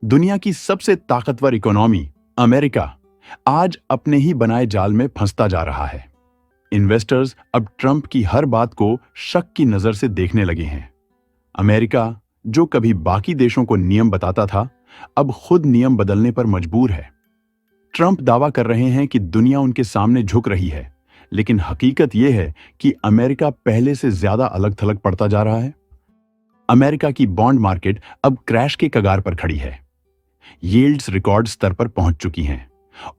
दुनिया की सबसे ताकतवर इकोनॉमी अमेरिका आज अपने ही बनाए जाल में फंसता जा रहा है। इन्वेस्टर्स अब ट्रंप की हर बात को शक की नजर से देखने लगे हैं। अमेरिका, जो कभी बाकी देशों को नियम बताता था, अब खुद नियम बदलने पर मजबूर है। ट्रंप दावा कर रहे हैं कि दुनिया उनके सामने झुक रही है, लेकिन हकीकत यह है कि अमेरिका पहले से ज्यादा अलग थलग पड़ता जा रहा है। अमेरिका की बॉन्ड मार्केट अब क्रैश के कगार पर खड़ी है। यील्ड्स रिकॉर्ड स्तर पर पहुंच चुकी हैं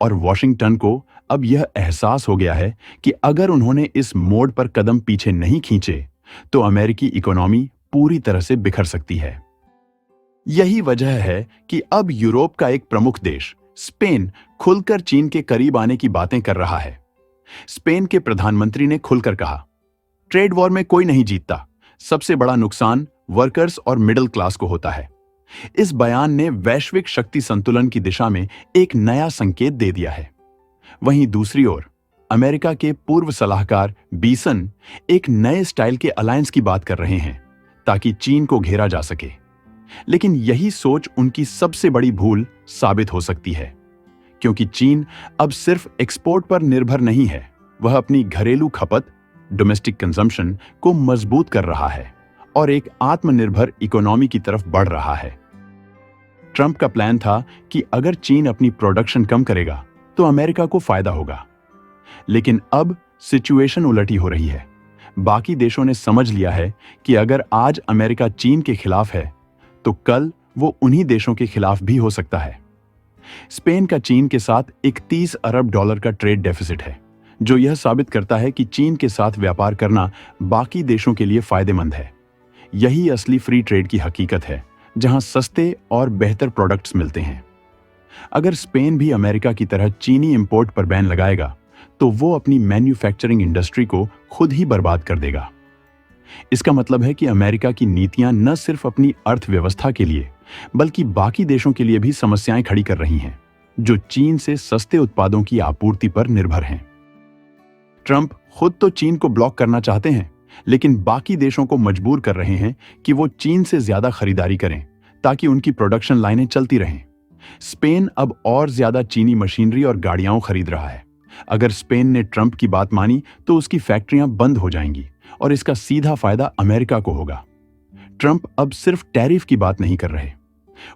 और वॉशिंगटन को अब यह एहसास हो गया है कि अगर उन्होंने इस मोड़ पर कदम पीछे नहीं खींचे तो अमेरिकी इकोनॉमी पूरी तरह से बिखर सकती है। यही वजह है कि अब यूरोप का एक प्रमुख देश स्पेन खुलकर चीन के करीब आने की बातें कर रहा है। स्पेन के प्रधानमंत्री ने खुलकर कहा, ट्रेड वॉर में कोई नहीं जीतता, सबसे बड़ा नुकसान वर्कर्स और मिडिल क्लास को होता है। इस बयान ने वैश्विक शक्ति संतुलन की दिशा में एक नया संकेत दे दिया है। वहीं दूसरी ओर अमेरिका के पूर्व सलाहकार बीसन एक नए स्टाइल के अलायंस की बात कर रहे हैं ताकि चीन को घेरा जा सके। लेकिन यही सोच उनकी सबसे बड़ी भूल साबित हो सकती है, क्योंकि चीन अब सिर्फ एक्सपोर्ट पर निर्भर नहीं है, वह अपनी घरेलू खपत डोमेस्टिक कंजम्पशन को मजबूत कर रहा है और एक आत्मनिर्भर इकोनॉमी की तरफ बढ़ रहा है। ट्रंप का प्लान था कि अगर चीन अपनी प्रोडक्शन कम करेगा तो अमेरिका को फायदा होगा, लेकिन अब सिचुएशन उलटी हो रही है। बाकी देशों ने समझ लिया है कि अगर आज अमेरिका चीन के खिलाफ है तो कल वो उन्हीं देशों के खिलाफ भी हो सकता है। स्पेन का चीन के साथ 31 अरब डॉलर का ट्रेड डेफिसिट है, जो यह साबित करता है कि चीन के साथ व्यापार करना बाकी देशों के लिए फायदेमंद है। यही असली फ्री ट्रेड की हकीकत है, जहां सस्ते और बेहतर प्रोडक्ट्स मिलते हैं। अगर स्पेन भी अमेरिका की तरह चीनी इंपोर्ट पर बैन लगाएगा तो वो अपनी मैन्युफैक्चरिंग इंडस्ट्री को खुद ही बर्बाद कर देगा। इसका मतलब है कि अमेरिका की नीतियां न सिर्फ अपनी अर्थव्यवस्था के लिए बल्कि बाकी देशों के लिए भी समस्याएं खड़ी कर रही हैं, जो चीन से सस्ते उत्पादों की आपूर्ति पर निर्भर हैं। ट्रंप खुद तो चीन को ब्लॉक करना चाहते हैं, लेकिन बाकी देशों को मजबूर कर रहे हैं कि वो चीन से ज्यादा खरीदारी करें ताकि उनकी प्रोडक्शन लाइनें चलती रहें। स्पेन अब और ज्यादा चीनी मशीनरी और गाड़ियां खरीद रहा है। अगर स्पेन ने ट्रंप की बात मानी तो उसकी फैक्ट्रियां बंद हो जाएंगी और इसका सीधा फायदा अमेरिका को होगा। ट्रंप अब सिर्फ टैरिफ की बात नहीं कर रहे,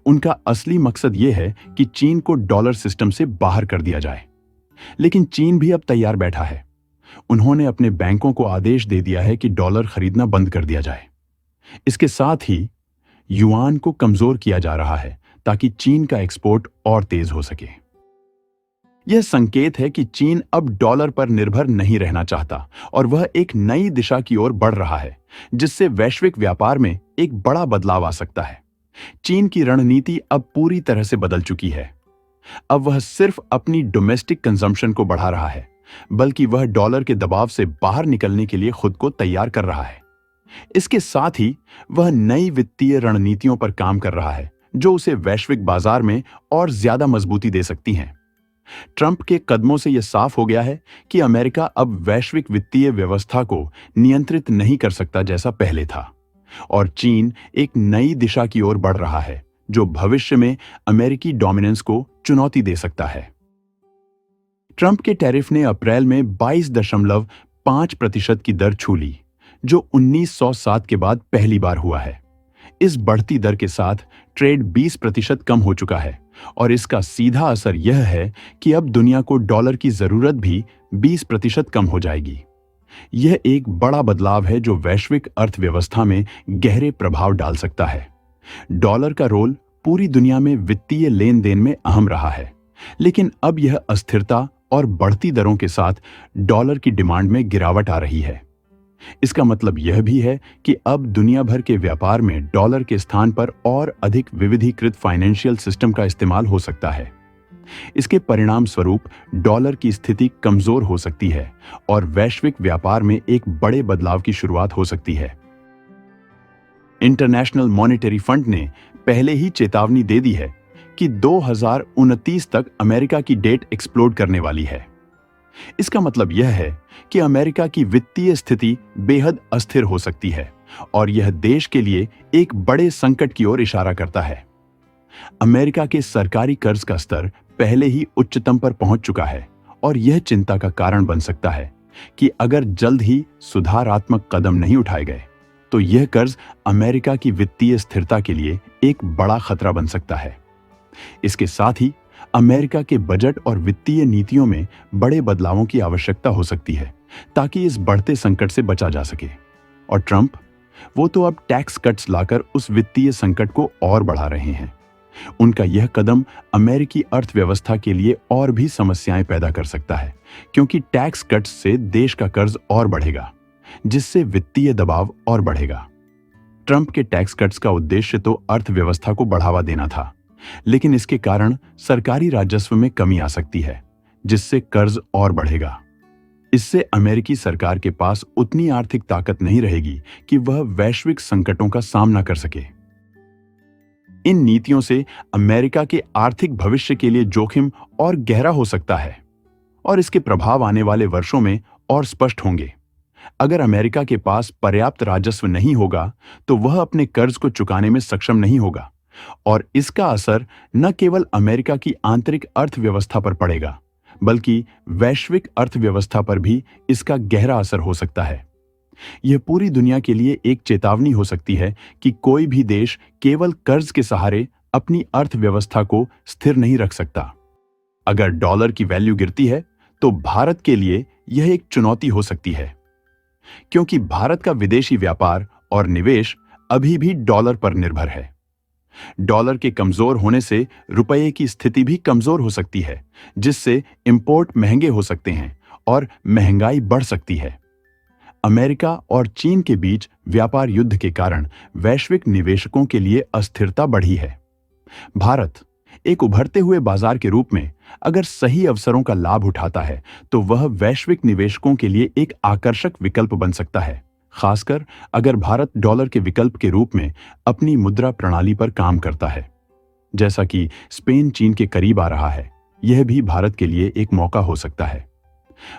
उनका असली मकसद यह है कि चीन को डॉलर सिस्टम से बाहर कर दिया जाए। लेकिन चीन भी अब तैयार बैठा है। उन्होंने अपने बैंकों को आदेश दे दिया है कि डॉलर खरीदना बंद कर दिया जाए। इसके साथ ही युआन को कमजोर किया जा रहा है ताकि चीन का एक्सपोर्ट और तेज हो सके। यह संकेत है कि चीन अब डॉलर पर निर्भर नहीं रहना चाहता और वह एक नई दिशा की ओर बढ़ रहा है, जिससे वैश्विक व्यापार में एक बड़ा बदलाव आ सकता है। चीन की रणनीति अब पूरी तरह से बदल चुकी है। अब वह सिर्फ अपनी डोमेस्टिक कंजम्पशन को बढ़ा रहा है, बल्कि वह डॉलर के दबाव से बाहर निकलने के लिए खुद को तैयार कर रहा है। इसके साथ ही वह नई वित्तीय रणनीतियों पर काम कर रहा है, जो उसे वैश्विक बाजार में और ज्यादा मजबूती दे सकती हैं। ट्रंप के कदमों से यह साफ हो गया है कि अमेरिका अब वैश्विक वित्तीय व्यवस्था को नियंत्रित नहीं कर सकता जैसा पहले था, और चीन एक नई दिशा की ओर बढ़ रहा है, जो भविष्य में अमेरिकी डोमिनेंस को चुनौती दे सकता है। ट्रंप के टैरिफ ने अप्रैल में 22.5% की दर छू ली, जो 1907 के बाद पहली बार हुआ है। इस बढ़ती दर के साथ ट्रेड 20% कम हो चुका है और इसका सीधा असर यह है कि अब दुनिया को डॉलर की जरूरत भी 20% कम हो जाएगी। यह एक बड़ा बदलाव है जो वैश्विक अर्थव्यवस्था में गहरे प्रभाव डाल सकता है। डॉलर का रोल पूरी दुनिया में वित्तीय लेन देन में अहम रहा है, लेकिन अब यह अस्थिरता और बढ़ती दरों के साथ डॉलर की डिमांड में गिरावट आ रही है। इसका मतलब यह भी है कि अब दुनिया भर के व्यापार में डॉलर के स्थान पर और अधिक विविधीकृत फाइनेंशियल सिस्टम का इस्तेमाल हो सकता है। इसके परिणाम स्वरूप डॉलर की स्थिति कमजोर हो सकती है और वैश्विक व्यापार में एक बड़े बदलाव की शुरुआत हो सकती है। इंटरनेशनल मॉनेटरी फंड ने पहले ही चेतावनी दे दी है कि 2029 तक अमेरिका की डेट एक्सप्लोड करने वाली है। इसका मतलब यह है कि अमेरिका की वित्तीय स्थिति बेहद अस्थिर हो सकती है और यह देश के लिए एक बड़े संकट की ओर इशारा करता है। अमेरिका के सरकारी कर्ज का स्तर पहले ही उच्चतम पर पहुंच चुका है और यह चिंता का कारण बन सकता है कि अगर जल्द ही सुधारात्मक कदम नहीं उठाए गए तो यह कर्ज अमेरिका की वित्तीय स्थिरता के लिए एक बड़ा खतरा बन सकता है। इसके साथ ही अमेरिका के बजट और वित्तीय नीतियों में बड़े बदलावों की आवश्यकता हो सकती है ताकि इस बढ़ते संकट से बचा जा सके। और ट्रंप, वो तो अब टैक्स कट्स लाकर उस वित्तीय संकट को और बढ़ा रहे हैं। उनका यह कदम अमेरिकी अर्थव्यवस्था के लिए और भी समस्याएं पैदा कर सकता है, क्योंकि टैक्स कट्स से देश का कर्ज और बढ़ेगा, जिससे वित्तीय दबाव और बढ़ेगा। ट्रंप के टैक्स कट्स का उद्देश्य तो अर्थव्यवस्था को बढ़ावा देना था, लेकिन इसके कारण सरकारी राजस्व में कमी आ सकती है, जिससे कर्ज और बढ़ेगा। इससे अमेरिकी सरकार के पास उतनी आर्थिक ताकत नहीं रहेगी कि वह वैश्विक संकटों का सामना कर सके। इन नीतियों से अमेरिका के आर्थिक भविष्य के लिए जोखिम और गहरा हो सकता है और इसके प्रभाव आने वाले वर्षों में और स्पष्ट होंगे। अगर अमेरिका के पास पर्याप्त राजस्व नहीं होगा तो वह अपने कर्ज को चुकाने में सक्षम नहीं होगा और इसका असर न केवल अमेरिका की आंतरिक अर्थव्यवस्था पर पड़ेगा, बल्कि वैश्विक अर्थव्यवस्था पर भी इसका गहरा असर हो सकता है। यह पूरी दुनिया के लिए एक चेतावनी हो सकती है कि कोई भी देश केवल कर्ज के सहारे अपनी अर्थव्यवस्था को स्थिर नहीं रख सकता। अगर डॉलर की वैल्यू गिरती है तो भारत के लिए यह एक चुनौती हो सकती है, क्योंकि भारत का विदेशी व्यापार और निवेश अभी भी डॉलर पर निर्भर है। डॉलर के कमजोर होने से रुपये की स्थिति भी कमजोर हो सकती है, जिससे इंपोर्ट महंगे हो सकते हैं और महंगाई बढ़ सकती है। अमेरिका और चीन के बीच व्यापार युद्ध के कारण वैश्विक निवेशकों के लिए अस्थिरता बढ़ी है। भारत एक उभरते हुए बाजार के रूप में अगर सही अवसरों का लाभ उठाता है तो वह वैश्विक निवेशकों के लिए एक आकर्षक विकल्प बन सकता है, खासकर अगर भारत डॉलर के विकल्प के रूप में अपनी मुद्रा प्रणाली पर काम करता है। जैसा कि स्पेन चीन के करीब आ रहा है, यह भी भारत के लिए एक मौका हो सकता है।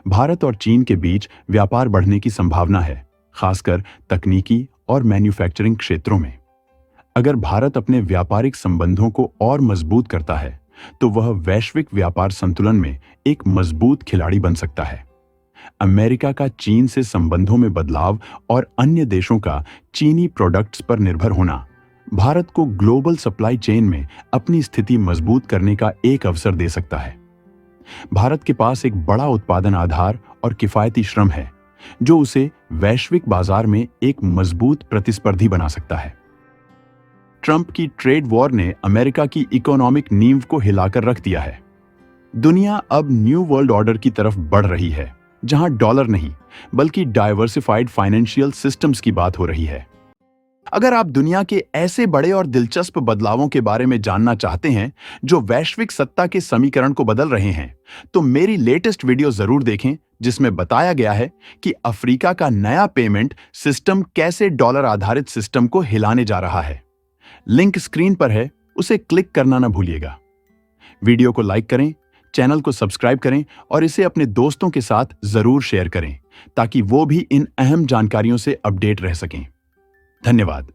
भारत और चीन के बीच व्यापार बढ़ने की संभावना है, खासकर तकनीकी और मैन्युफैक्चरिंग क्षेत्रों में। अगर भारत अपने व्यापारिक संबंधों को और मजबूत करता है तो वह वैश्विक व्यापार संतुलन में एक मजबूत खिलाड़ी बन सकता है। अमेरिका का चीन से संबंधों में बदलाव और अन्य देशों का चीनी प्रोडक्ट्स पर निर्भर होना भारत को ग्लोबल सप्लाई चेन में अपनी स्थिति मजबूत करने का एक अवसर दे सकता है। भारत के पास एक बड़ा उत्पादन आधार और किफायती श्रम है, जो उसे वैश्विक बाजार में एक मजबूत प्रतिस्पर्धी बना सकता है। ट्रंप की ट्रेड वॉर ने अमेरिका की इकोनॉमिक नींव को हिलाकर रख दिया है। दुनिया अब न्यू वर्ल्ड ऑर्डर की तरफ बढ़ रही है, जहां डॉलर नहीं बल्कि डाइवर्सिफाइड फाइनेंशियल सिस्टम्स की बात हो रही है। अगर आप दुनिया के ऐसे बड़े और दिलचस्प बदलावों के बारे में जानना चाहते हैं जो वैश्विक सत्ता के समीकरण को बदल रहे हैं, तो मेरी लेटेस्ट वीडियो जरूर देखें, जिसमें बताया गया है कि अफ्रीका का नया पेमेंट सिस्टम कैसे डॉलर आधारित सिस्टम को हिलाने जा रहा है। लिंक स्क्रीन पर है, उसे क्लिक करना ना भूलिएगा। वीडियो को लाइक करें, चैनल को सब्सक्राइब करें और इसे अपने दोस्तों के साथ जरूर शेयर करें ताकि वो भी इन अहम जानकारियों से अपडेट रह सकें। धन्यवाद।